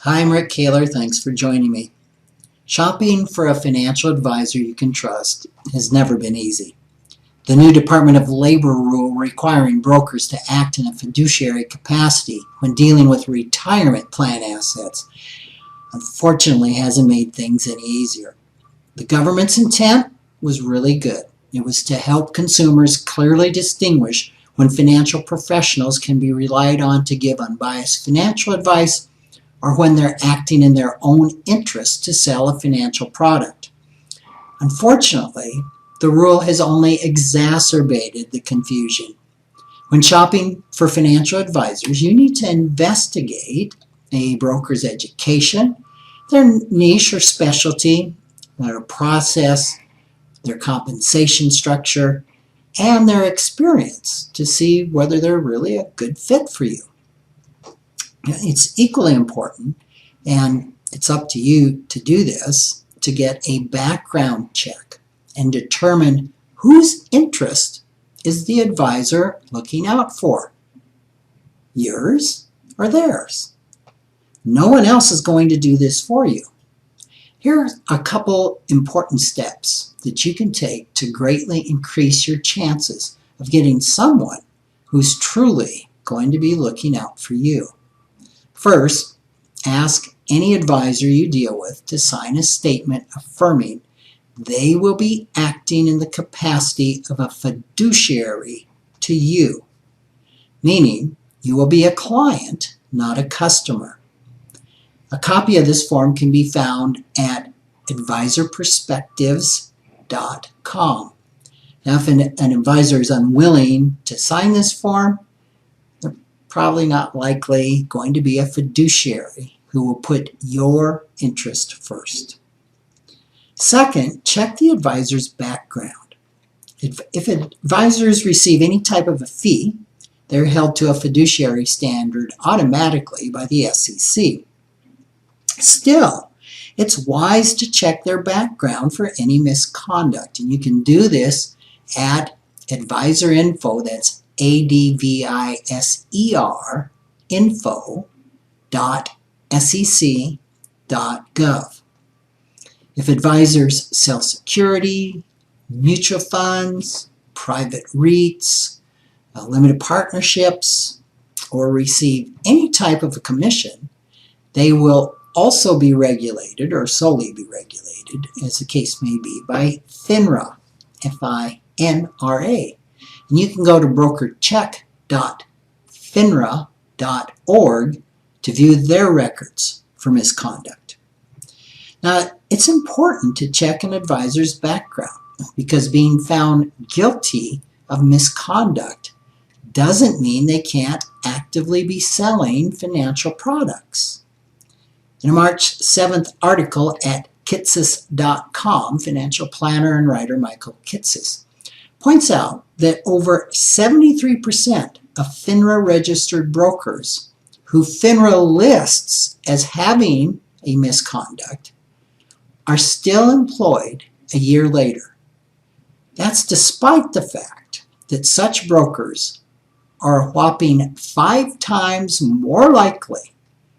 Hi, I'm Rick Kaler. Thanks for joining me. Shopping for a financial advisor you can trust has never been easy. The new Department of Labor rule requiring brokers to act in a fiduciary capacity when dealing with retirement plan assets unfortunately hasn't made things any easier. The government's intent was really good. It was to help consumers clearly distinguish when financial professionals can be relied on to give unbiased financial advice or when they're acting in their own interest to sell a financial product. Unfortunately, the rule has only exacerbated the confusion. When shopping for financial advisors, you need to investigate a broker's education, their niche or specialty, their process, their compensation structure, and their experience to see whether they're really a good fit for you. It's equally important, and it's up to you to do this, to get a background check and determine whose interest is the advisor looking out for, yours or theirs. No one else is going to do this for you. Here are a couple important steps that you can take to greatly increase your chances of getting someone who's truly going to be looking out for you. First, ask any advisor you deal with to sign a statement affirming they will be acting in the capacity of a fiduciary to you, meaning you will be a client, not a customer. A copy of this form can be found at advisorperspectives.com. Now, if an advisor is unwilling to sign this form, they're probably not likely going to be a fiduciary who will put your interest first. Second, check the advisor's background. If advisors receive any type of a fee, they're held to a fiduciary standard automatically by the SEC. Still, it's wise to check their background for any misconduct, and you can do this at advisor info, that's ADVISER info.sec.gov. If advisors sell security, mutual funds, private REITs, limited partnerships, or receive any type of a commission, they will also be regulated, or solely be regulated, as the case may be, by FINRA, FINRA. And you can go to brokercheck.finra.org to view their records for misconduct. Now, it's important to check an advisor's background because being found guilty of misconduct doesn't mean they can't actively be selling financial products. In a March 7th article at kitces.com, financial planner and writer Michael Kitces points out that over 73% of FINRA-registered brokers who FINRA lists as having a misconduct are still employed a year later. That's despite the fact that such brokers are a whopping 5 times more likely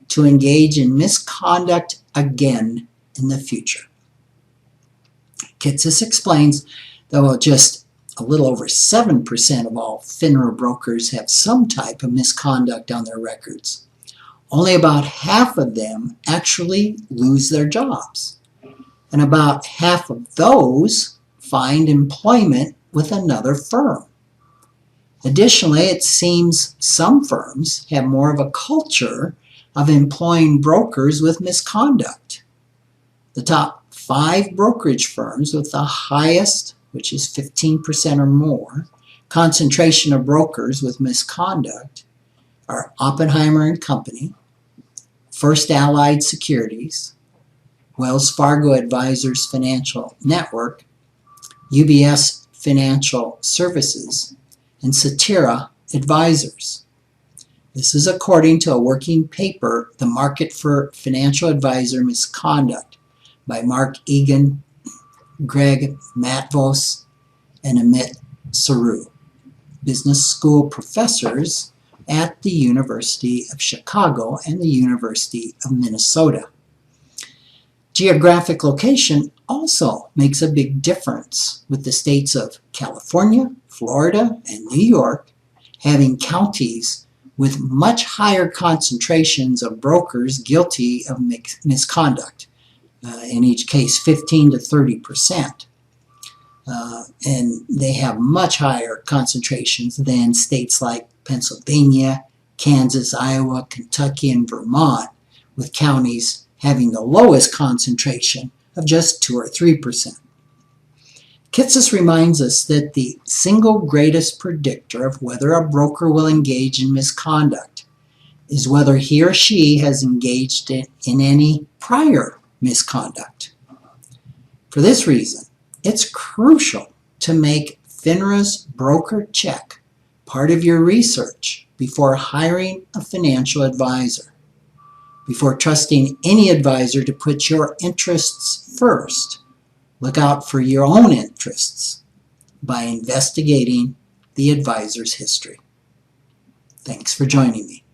to engage in misconduct again in the future. Kitces explains that while just a little over 7% of all FINRA brokers have some type of misconduct on their records, only about half of them actually lose their jobs, and about half of those find employment with another firm. Additionally, it seems some firms have more of a culture of employing brokers with misconduct. The top 5 brokerage firms with the highest, which is 15% or more, concentration of brokers with misconduct are Oppenheimer and Company, First Allied Securities, Wells Fargo Advisors Financial Network, UBS Financial Services, and Cetera Advisors. This is according to a working paper, The Market for Financial Advisor Misconduct, by Mark Egan, Greg Matvos, and Amit Saru, business school professors at the University of Chicago and the University of Minnesota. Geographic location also makes a big difference, with the states of California, Florida, and New York having counties with much higher concentrations of brokers guilty of misconduct, in each case 15 to 30%. And they have much higher concentrations than states like Pennsylvania, Kansas, Iowa, Kentucky, and Vermont, with counties having the lowest concentration of just 2 or 3%. Kitces reminds us that the single greatest predictor of whether a broker will engage in misconduct is whether he or she has engaged in any prior misconduct. For this reason, it's crucial to make FINRA's broker check part of your research before hiring a financial advisor. Before trusting any advisor to put your interests first, look out for your own interests by investigating the advisor's history. Thanks for joining me.